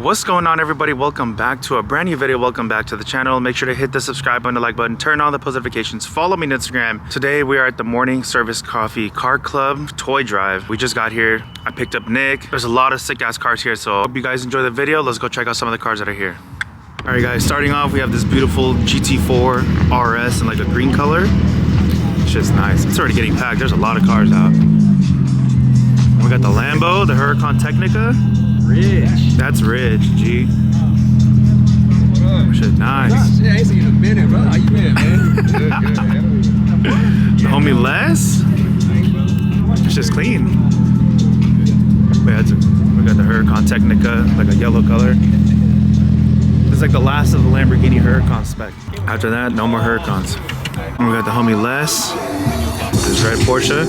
What's going on, everybody? Welcome back to a brand new video. Welcome back to the channel. Make sure to hit the subscribe button, the like button, turn on the post notifications, follow me on Instagram. Today we are at the Morning Service Coffee Car Club Toy Drive. We just got here. I picked up Nick. There's a lot of sick ass cars here, so I hope you guys enjoy the video. Let's go check out some of the cars that are here. All right guys, starting off we have this beautiful GT4 RS in like a green color. It's just nice. It's already getting packed. There's a lot of cars out. We got the Lambo, the Huracan Technica. Rich. That's rich, G. Shit, nice. Yeah, I ain't seen you in a minute, bro. How you been, man? Good. The homie Les. It's just clean. We got the Huracan Technica, like a yellow color. It's like the last of the Lamborghini Huracan spec. After that, no more Huracans. And we got the homie Les. This red Porsche.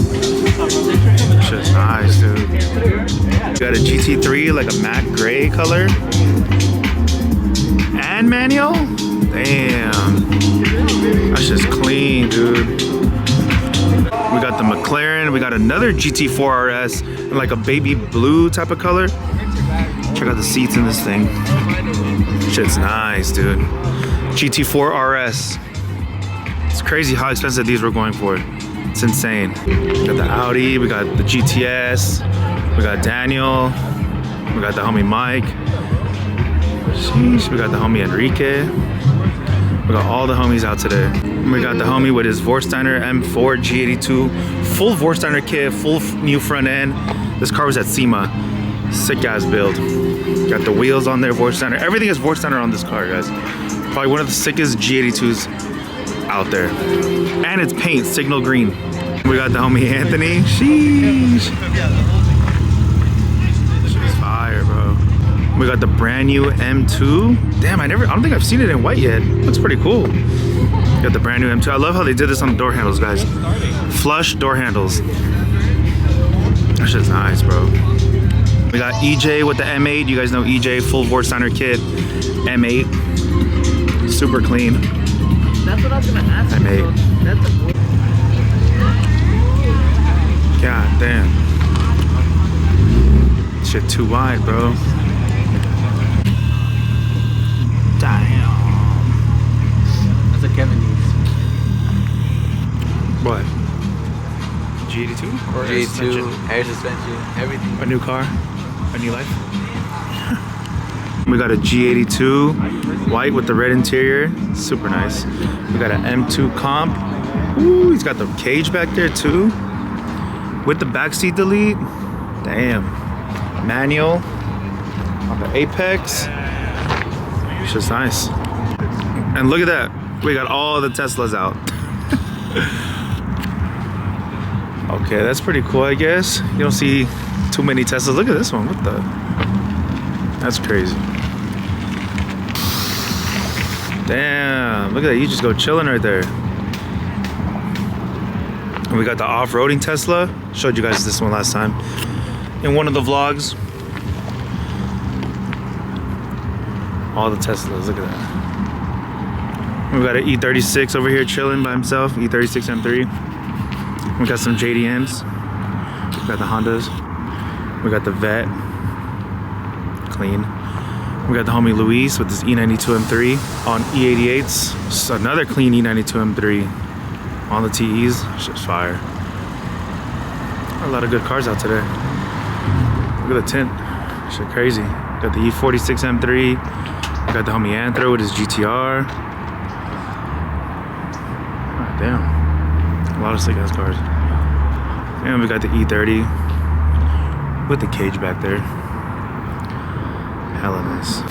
Shit's nice, dude. We got a GT3, like a matte gray color. And manual? Damn. That's just clean, dude. We got the McLaren. We got another GT4 RS in like a baby blue type of color. Check out the seats in this thing. Shit's nice, dude. GT4 RS. It's crazy how expensive these were going for. It's insane. We got the Audi, we got the GTS, we got Daniel, we got the homie Mike. Sheesh, we got the homie Enrique. We got all the homies out today. We got the homie with his Vorsteiner M4 G82, full Vorsteiner kit, full new front end. This car was at SEMA. Sick ass build. Got the wheels on there, Vorsteiner. Everything is Vorsteiner on this car, guys. Probably one of the sickest G82s out there. And it's paint, signal green. We got the homie Anthony. Sheesh. She's fire, bro. We got the brand new M2. Damn, I don't think I've seen it in white yet. Looks pretty cool. Got the brand new M2. I love how they did this on the door handles, guys. Flush door handles. That shit's nice, bro. We got EJ with the M8. You guys know EJ, full Vorsteiner kit. M8. Super clean. That's what I was gonna ask. M8. God damn. Shit too wide, bro. Damn. That's what Kevin needs. What? G82? Or G2, air suspension, everything. A new car? A new life? We got a G82 white with the red interior. Super nice. We got an M2 comp. Ooh, he's got the cage back there too. With the backseat delete. Damn. Manual. On the Apex. It's just nice. And look at that. We got all the Teslas out. Okay, that's pretty cool, I guess. You don't see too many Teslas. Look at this one. What the? That's crazy. Damn, look at that. You just go chilling right there. And we got the off-roading Tesla. Showed you guys this one last time in one of the vlogs. All the Teslas, look at that. We got an E36 over here chilling by himself. E36 M3. We got some JDMs. We got the Hondas. We got the Vet. Clean. We got the homie Luis with this E92 M3 on E88s. Just another clean E92 M3 on the TEs. Shit's fire. A lot of good cars out today. Look at the tint. Shit crazy. Got the E46 M3. We got the homie Anthro with his GTR. Oh, damn. A lot of sick ass cars. And we got the E30 with the cage back there. Hella nice.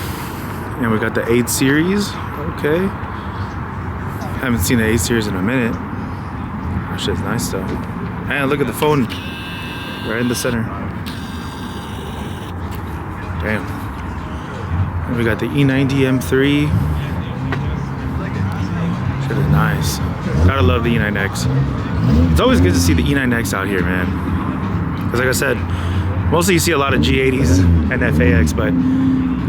And we got the 8 Series. Okay. Haven't seen the 8 Series in a minute. That shit's nice though. And look at the phone. Right in the center. Damn. And we got the E90 M3. Shit is nice. Gotta love the E9X. It's always good to see the E9X out here, man. Because like I said, mostly you see a lot of G80s and FAX, but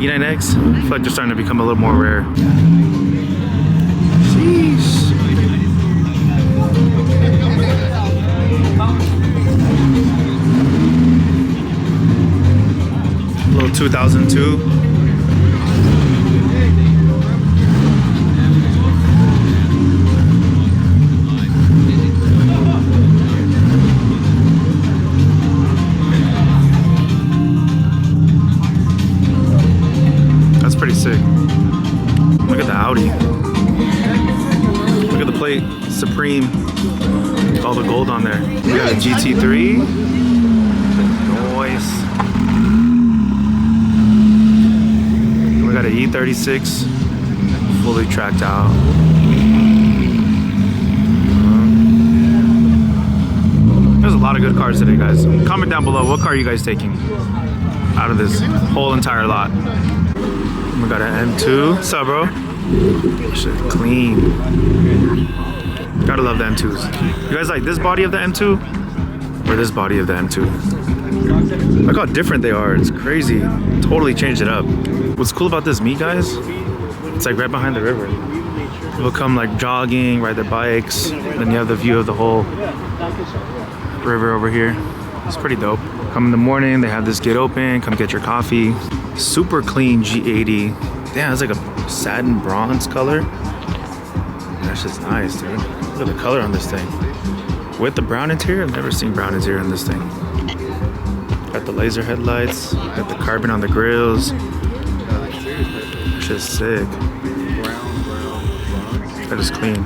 E9X, I feel like they're starting to become a little more rare. Sheesh. Little 2002 That's pretty sick. Look at the Audi. Look at the plate. Supreme. All the gold on there. We got a GT3. Noise. We got an E36. Fully tracked out. There's a lot of good cars today, guys. Comment down below, what car are you guys taking out of this whole entire lot? We got an M2. What's up, bro? Shit, clean. Gotta love the M2s. You guys like this body of the M2 or this body of the M2? Look how different they are. It's crazy. Totally changed it up. What's cool about this meet, guys? It's like right behind the river. People come like jogging, ride their bikes. Then you have the view of the whole river over here. It's pretty dope. Come in the morning, they have this gate open. Come get your coffee. Super clean G80. Damn, it's like a satin bronze color. That's just nice, dude. Look at the color on this thing. With the brown interior, I've never seen brown interior on this thing. Got the laser headlights. Got the carbon on the grills. That's just sick. That is clean.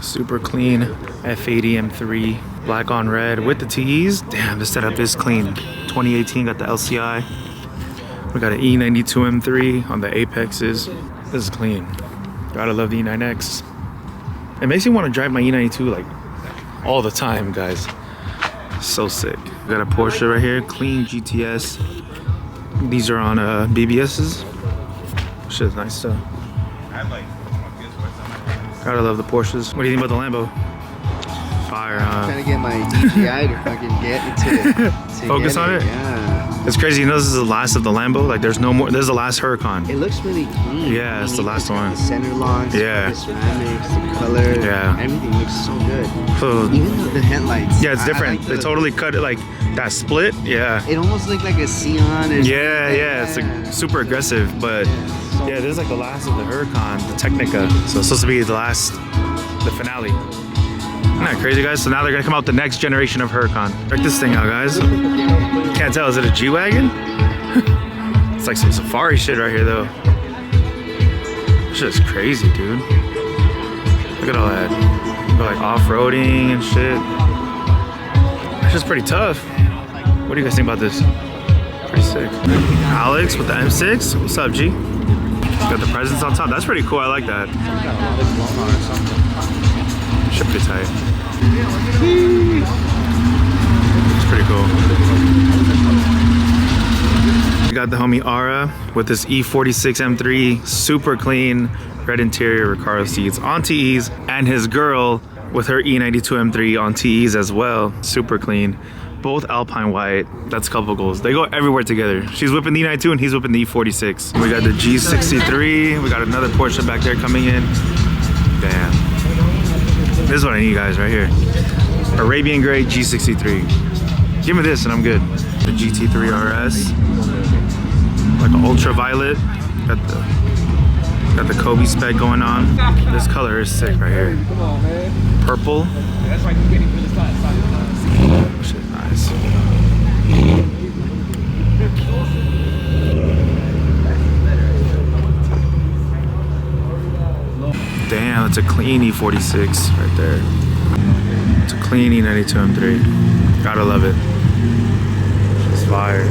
Super clean. F80 M3. Black on red with the TEs. Damn, this setup is clean. 2018 got the LCI. We got an E92 M3 on the Apexes. This is clean. Gotta love the E9X. It makes me want to drive my E92 like all the time, guys. So sick. We got a Porsche right here, clean GTS. These are on BBSs. Shit's nice stuff. Gotta love the Porsches. What do you think about the Lambo? Fire, huh? I'm trying to get my DJI to fucking get into Focus on it? Yeah. It's crazy, you know this is the last of the Lambo? Like there's no more, this is the last Huracan. It looks really clean. Yeah, it's the last one. The center locks, Yeah. the ceramics, the color. Yeah. Everything looks so good. So, Even the headlights. yeah, it's different. I They totally cut it like that split. Yeah. It almost looked like a Scion. Or Yeah, it's like super aggressive, but yeah, this is like the last of the Huracan, the Technica. So it's supposed to be the last, the finale. Isn't that crazy, guys? So now they're gonna come out with the next generation of Huracan. Check this thing out, guys. Can't tell, is it a G-Wagon? It's like some safari shit right here, though. This shit's crazy, dude. Look at all that. Go like off-roading and shit. That's just pretty tough. What do you guys think about this? Pretty sick. Alex with the M6. What's up, G? Got the presents on top. That's pretty cool. I like that. Should be tight. It's pretty cool. We got the homie Ara with this E46 M3, super clean, red interior, Recaro seats on TEs, and his girl with her E92 M3 on TEs as well, super clean. Both Alpine white. That's a couple goals. They go everywhere together. She's whipping the E92 and he's whipping the E46. We got the G63. We got another Porsche back there coming in. Damn. This is what I need, guys, right here. Arabian Gray G63. Give me this and I'm good. The GT3 RS. Like an ultraviolet. Got the Kobe spec going on. This color is sick right here. Purple. Shit, nice. Damn, it's a clean E46 right there. It's a clean E92 M3. Gotta love it. It's fire.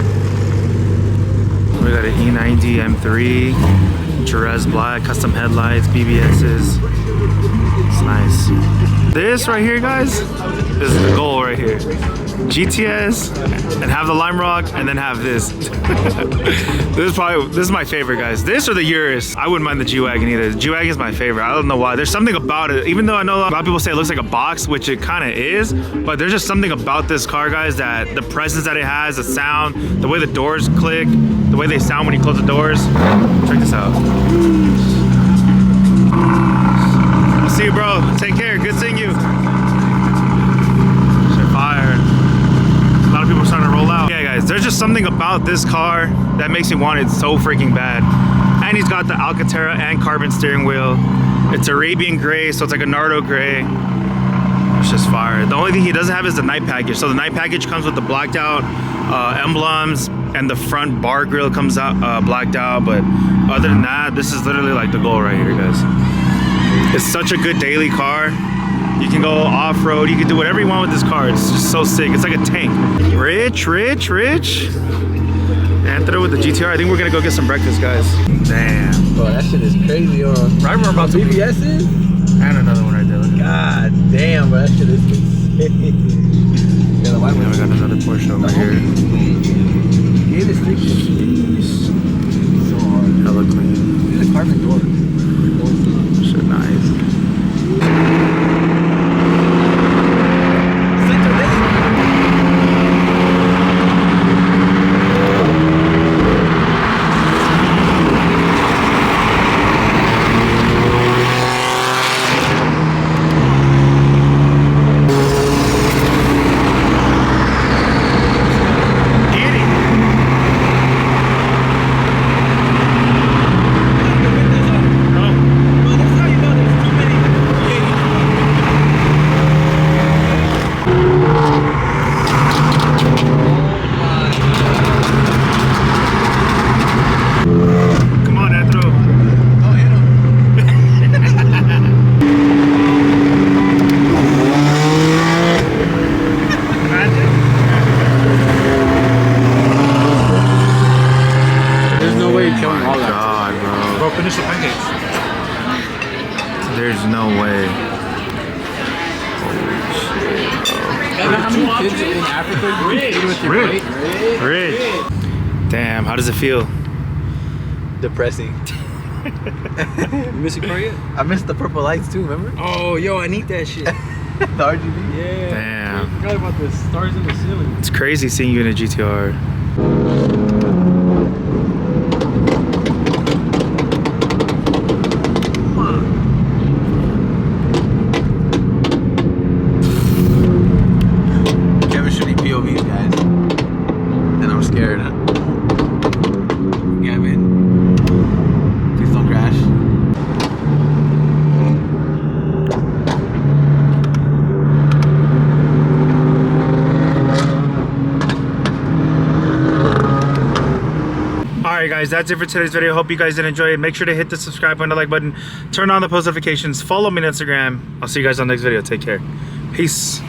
We got an E90 M3, Jerez black, custom headlights, BBSs. It's nice. This right here, guys, is the goal right here. GTS and have the Lime Rock and then have this. This is my favorite, guys. This or the Urus. I wouldn't mind the G-Wagon either. The G-Wagon is my favorite. I don't know why. There's something about it. Even though I know a lot of people say it looks like a box, which it kind of is, but there's just something about this car, guys, that the presence that it has, the sound, the way the doors click, the way they sound when you close the doors. Check this out. I'll see you, bro. Take care. Good seeing you. Shit, fire. A lot of people are starting to roll out. Yeah, guys, there's just something about this car that makes me want it so freaking bad. And he's got the Alcantara and carbon steering wheel. It's Arabian gray, so it's like a Nardo gray. It's just fire. The only thing he doesn't have is the night package. So the night package comes with the blacked out emblems, and the front bar grille comes out blacked out, but other than that, this is literally like the goal right here, guys. It's such a good daily car. You can go off-road, you can do whatever you want with this car. It's just so sick. It's like a tank. Rich. Anthony with the GTR. I think we're gonna go get some breakfast, guys. Damn. Bro, that shit is crazy, yo. Right where about BBS's? And another one right there. Look at God damn, bro, that shit is insane. Yeah, the white that. one. We got another Porsche over here. Yeah, this thing is so hard. Hella clean. It's a carbon door. Shit nice. Finish the pancakes. There's no way. Holy shit, How many kids in Africa you feed with your plate? bro. Rich. Damn, how does it feel? Depressing. You miss your car yet? I missed the purple lights too, remember? Oh, yo, I need that shit. The RGB? Yeah. Damn. I forgot about the stars in the ceiling. It's crazy seeing you in a GTR. POVs, guys. And I'm scared. Gavin, please don't crash. Alright guys, that's it for today's video. Hope you guys did enjoy it. Make sure to hit the subscribe button, the like button, turn on the post notifications, follow me on Instagram. I'll see you guys on the next video. Take care. Peace.